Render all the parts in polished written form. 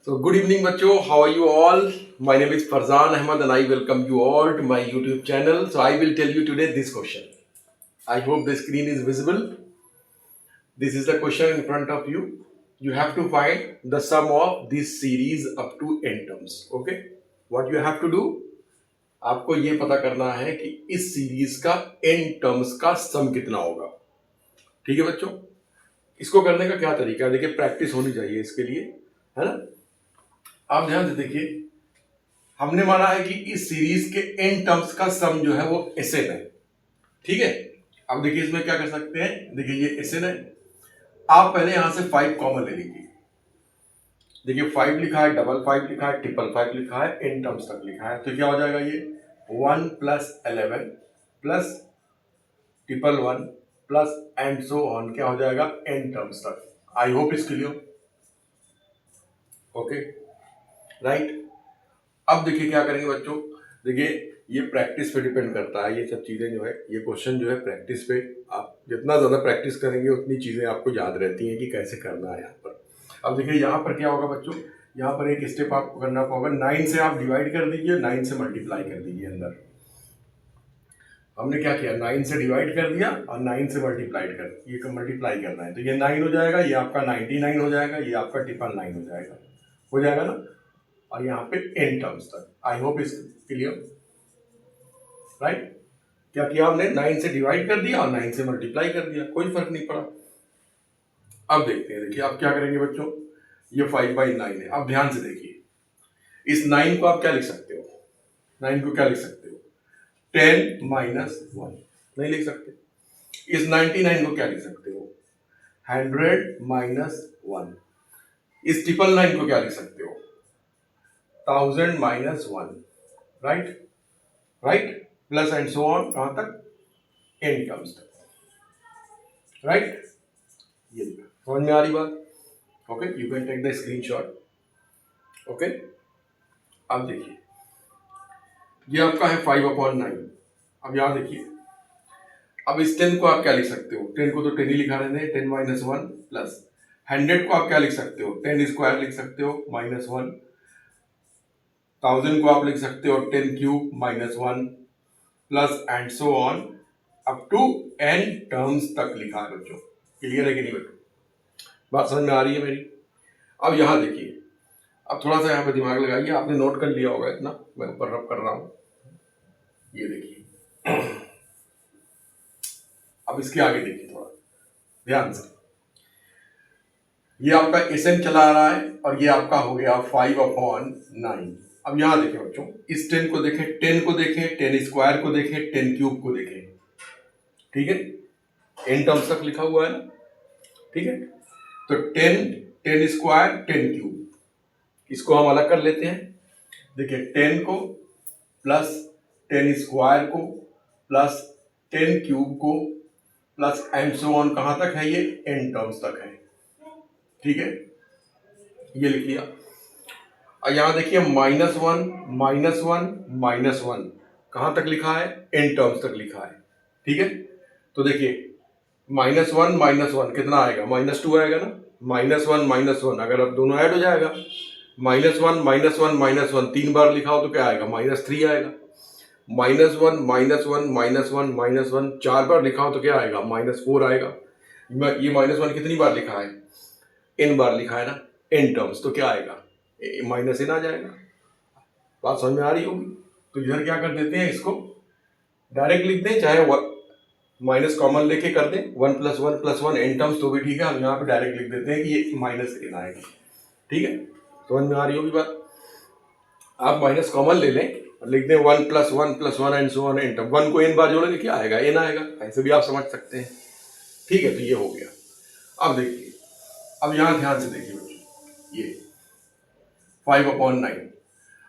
So good evening बच्चों, how are you all? My name is Farzan Ahmad and I welcome you all to my YouTube channel. So I will tell you today this question. I hope the screen is visible. This is the question in front of you. You have to find the sum of this series up to n terms. Okay? What you have to do? आपको ये पता करना है कि इस series का n terms का सम कितना होगा. ठीक है बच्चों? इसको करने का क्या तरीका है? देखिए, प्रैक्टिस होनी चाहिए इसके लिए, है ना. आप ध्यान से देखिए, हमने माना है कि इस सीरीज के n टर्म्स का सम जो है वो Sn है. ठीक है. अब देखिए इसमें क्या कर सकते हैं. देखिए ये Sn है. आप पहले यहां से 5 कॉमन ले लीजिए. देखिए 5 लिखा है, डबल 5 लिखा है, ट्रिपल 5 लिखा है, n टर्म्स तक लिखा है. तो क्या हो जाएगा ये 1 plus 11 plus triple 1 plus and so on. क्या हो जाएगा n टर्म्स तक. I hope is clear. Okay right. अब देखिए क्या करेंगे बच्चों. देखिए ये प्रैक्टिस पे डिपेंड करता है. ये सब चीज़ें जो है, ये क्वेश्चन जो है प्रैक्टिस पे, आप जितना ज़्यादा प्रैक्टिस करेंगे उतनी चीज़ें आपको याद रहती हैं कि कैसे करना है यहाँ पर. अब देखिए यहाँ पर क्या होगा बच्चों. यहाँ पर एक स्टेप आपको करना होगा. 9 से आप डिवाइड कर दीजिए, 9 से मल्टीप्लाई कर दीजिए. अंदर हमने क्या किया, 9 से डिवाइड कर दिया और 9 से मल्टीप्लाई करना है. तो ये 9 हो जाएगा, ये आपका 99 हो जाएगा, ये आपका 999 हो जाएगा ना. और यहाँ पे n टर्म्स तक. I hope is clear. Right. क्या किया हमने, 9 से डिवाइड कर दिया और 9 से मल्टीप्लाई कर दिया, कोई फर्क नहीं पड़ा. अब देखते हैं. देखिए आप क्या करेंगे बच्चों. ये 5/9 है. अब ध्यान से देखिए, इस 9 को आप क्या लिख सकते हो. 9 को क्या लिख सकते हो, 10 माइनस 1 नहीं लिख सकते. इस 99 को क्या लिख सकते हो, 100 माइनस 1. इस 999 को क्या लिख सकते हो, 1000 minus 1. Right. Plus and so on. कहां तक, n टर्म्स तक. राइट. ये समझ में आ रही बात. Okay, you can take the screenshot. Okay. अब देखिए ये आपका है 5/9. अब यहां देखिए, अब इस 10 को आप क्या लिख सकते हो. 10 को तो 10 ही लिखा रहने. 10 माइनस 1 प्लस 100 को आप क्या लिख सकते हो, 10 स्क्वायर लिख सकते हो माइनस 1. 1000 को आप लिख सकते हो 10 cube minus 1 plus and so on up to n terms तक लिखा है बच्चों. क्लियर है कि नहीं बच्चों. बात समझ में आ रही है मेरी. अब यहां देखिए, अब थोड़ा सा यहाँ पे दिमाग लगाइए. आपने नोट कर लिया होगा इतना, मैं ऊपर रब कर रहा हूं. ये देखिए, अब इसके आगे देखिए थोड़ा ध्यान से. ये आपका Sn चला आ रहा है और ये आपका हो गया 5/9. अब यहां देखें बच्चों, इस 10 को देखें, 10 को देखें, 10 स्क्वायर को देखें, 10 क्यूब को देखें. ठीक है, n टर्म्स तक लिखा हुआ है ना. ठीक है. तो 10 स्क्वायर 10 क्यूब, इसको हम अलग कर लेते हैं. देखिए 10 को प्लस 10 स्क्वायर को प्लस 10 क्यूब को प्लस एंड सो ऑन. कहां तक है ये, n टर्म्स तक है. ठीक है, ये लिख लिया. और यहां देखिए माइनस 1 माइनस 1 माइनस 1 कहां तक लिखा है, n टर्म्स तक लिखा है. ठीक है. तो देखिए -1 कितना आएगा, -2 आएगा ना. -1 अगर अब दोनों ऐड हो जाएगा, -1 3 बार लिखा हो तो क्या आएगा, -3 आएगा. -1 4 बार लिखा हो तो क्या आएगा, -4 आएगा. ये -1 कितनी बार लिखा है, n बार लिखा है ना, n टर्म्स. तो क्या आएगा, -n आ जाएगा. बात समझ में आ रही होगी. तो इधर क्या कर देते हैं, इसको डायरेक्ट लिख दें, चाहे माइनस कॉमन लेके कर दें. 1 + 1 + 1 n टर्म्स तो भी ठीक है. हम यहाँ पे डायरेक्ट लिख देते हैं कि ये -n आएगा. ठीक है, समझ में आ रही होगी बात. आप माइनस कॉमन ले लें और लिख दें 1 + 1 + 1 and so on n term. 1 को n बार जोड़ेंगे क्या आएगा, n आएगा. ऐसे भी आप समझ सकते हैं. ठीक है, तो ये हो गया. अब देखिए, अब यहाँ ध्यान से देखिए बच्चों, ये 5/9.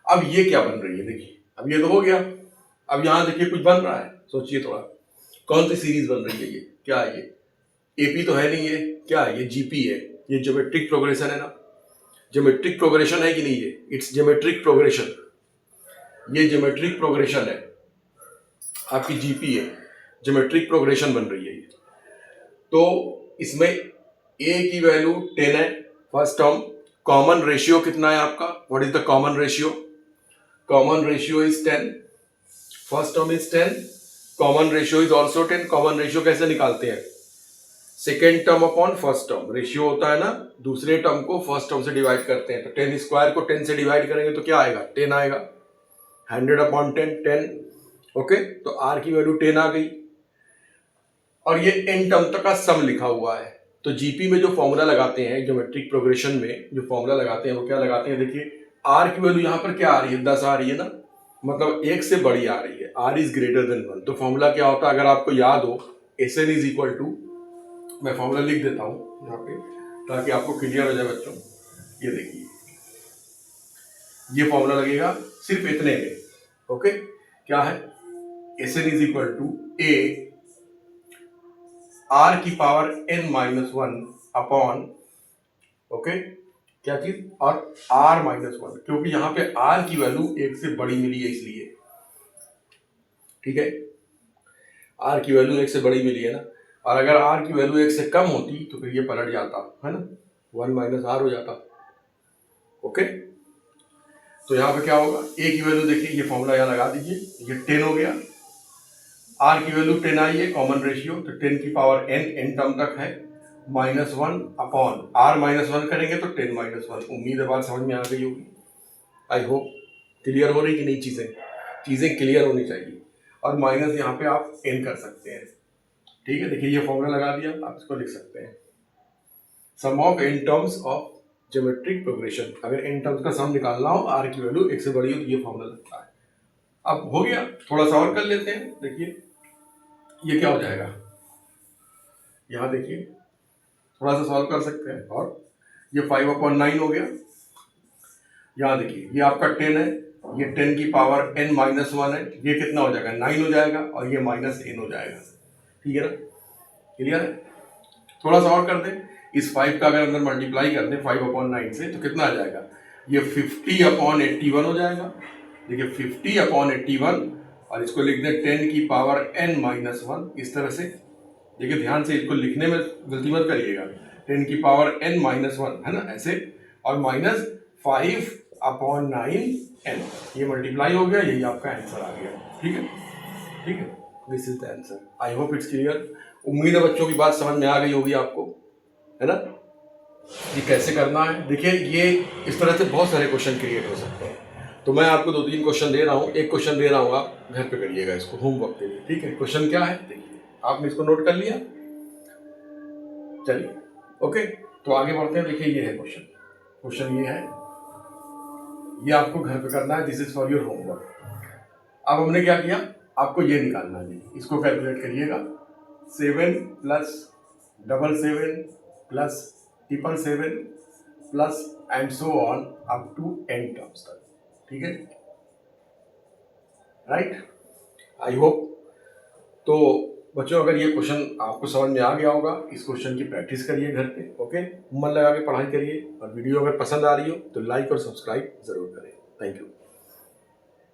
अब ये क्या बन रही है, देखिए अब ये तो हो गया. अब यहाँ देखिए कुछ बन रहा है. सोचिए थोड़ा, कौन सी सीरीज बन रही है ये, क्या है ये, एपी तो है नहीं, ये क्या है, ये जीपी है. ये ज्योमेट्रिक प्रोग्रेशन है ना. ज्योमेट्रिक प्रोग्रेशन है कि नहीं, ये इट्स ज्योमेट्रिक प्रोग्रेशन. ये ज्योमेट्रिक प्रोग्रेशन है, आपकी जीपी है, ज्योमेट्रिक प्रोग्रेशन बन रही है ये. तो इसमें ए की वैल्यू 10 है फर्स्ट टर्म, कॉमन रेशियो कितना है आपका? What is the common ratio? Common ratio is 10, first term is 10, common ratio is also 10। Common ratio कैसे निकालते हैं? Second term upon first term. Ratio होता है ना, दूसरे टर्म को फर्स्ट टर्म से डिवाइड करते हैं। तो 10 स्क्वायर को 10 से डिवाइड करेंगे तो क्या आएगा? 10 आएगा। 100 अपॉन 10, 10। ओके, तो आर की वैल्यू 10 आ गई। और ये n टर्म तक का सम लिखा हुआ है। तो जीपी में जो फॉर्मूला लगाते हैं, ज्योमेट्रिक प्रोग्रेशन में जो फॉर्मूला लगाते हैं वो क्या लगाते हैं? देखिए, आर की वैल्यू यहाँ पर क्या आ रही है? 10 आ रही है ना, मतलब 1 से बड़ी आ रही है। R is greater than 1। तो फॉर्मूला क्या होता है? अगर आपको याद हो, S n is equal to, मैं फॉर्मूला लिख देता हूँ यहाँ पे ताकि आपको क्लियर हो जाए बच्चों। ये देखिए, ये फॉर्मूला लगेगा सिर्फ इतने में। ओके, क्या है? S n is equal to a r की पावर n-1 अपॉन, ओके, क्या चीज? और r-1, क्योंकि यहां पे r की वैल्यू 1 से बड़ी मिली है इसलिए। ठीक है, r की वैल्यू 1 से बड़ी मिली है ना, और अगर r की वैल्यू 1 से कम होती तो फिर ये पलट जाता है ना, 1 - r हो जाता। ओके, तो यहाँ पे क्या होगा? a की वैल्यू देखिए, ये फॉर्मूला यहाँ लगा दीजिए, ये 10 हो गया। r की वैल्यू 10 आई है, कॉमन रेशियो, तो 10 की पावर n टर्म तक है, -1 अपॉन r-1 करेंगे तो 10-1। उम्मीद है बात समझ में आ गई होगी। आई होप क्लियर हो रही कि नहीं? चीजें क्लियर होनी चाहिए। और माइनस यहाँ पे आप n कर सकते हैं। ठीक है, देखिए ये फॉर्मूला लगा दिया, आप इसको लिख सकते हैं, sum of n terms of geometric progression. अगर n टर्म्स का सम निकालना हो, r की वैल्यू 1 से बड़ी हो, तो ये फॉर्मूला लगता है। अब हो गया, थोड़ा सा और कर लेते हैं। देखिए ये क्या हो जाएगा, यहाँ देखिए थोड़ा सा सॉल्व कर सकते हैं। और ये 5/9 हो गया। यहाँ देखिए, ये आपका 10 है, ये 10 की पावर n-1 है, ये कितना हो जाएगा? 9 हो जाएगा, और ये -n हो जाएगा। ठीक है ना, क्लियर है? थोड़ा सा और कर दें, इस 5 का अगर अंदर मल्टीप्लाई कर दें 5/9 से, तो कितना आ जाएगा? ये 50/81 हो जाएगा। देखिए 50/81, और इसको लिख दें 10 की पावर n-1, इस तरह से। देखिए ध्यान से, इसको लिखने में गलती मत करिएगा। 10 की पावर n-1 है ना, ऐसे, और -5/9n, ये मल्टीप्लाई हो गया, यही आपका आंसर आ गया। ठीक है, ठीक है, this is the answer. I hope it's clear. उम्मीद है बच्चों की बात समझ में आ गई होगी आपको, है ना? ये कैसे करना है, देखिए ये इस तरह से बहुत सारे क्वेश्चन क्रिएट हो सकते हैं। तो मैं आपको 2-3 क्वेश्चन दे रहा हूँ, एक क्वेश्चन दे रहा हूँ, आप घर पे करिएगा इसको होमवर्क के लिए। ठीक है, क्वेश्चन क्या है देखिए, आपने इसको नोट कर लिया? चलिए, ओके, तो आगे बढ़ते हैं। देखिए ये है क्वेश्चन, क्वेश्चन ये है, ये आपको घर पे करना है, this is for your homework. अब हमने क्या किया, आपको ये निकालना है, इसको कैलकुलेट करिएगा। 7 + 777 + 777 plus and so on up to n terms तक। ठीक है, राइट? आई होप तो बच्चों, अगर ये क्वेश्चन आपको समझ में आ गया होगा, इस क्वेश्चन की प्रैक्टिस करिए घर पे। ओके, मन लगा के पढ़ाई करिए, और वीडियो अगर पसंद आ रही हो तो लाइक और सब्सक्राइब जरूर करें। Thank you.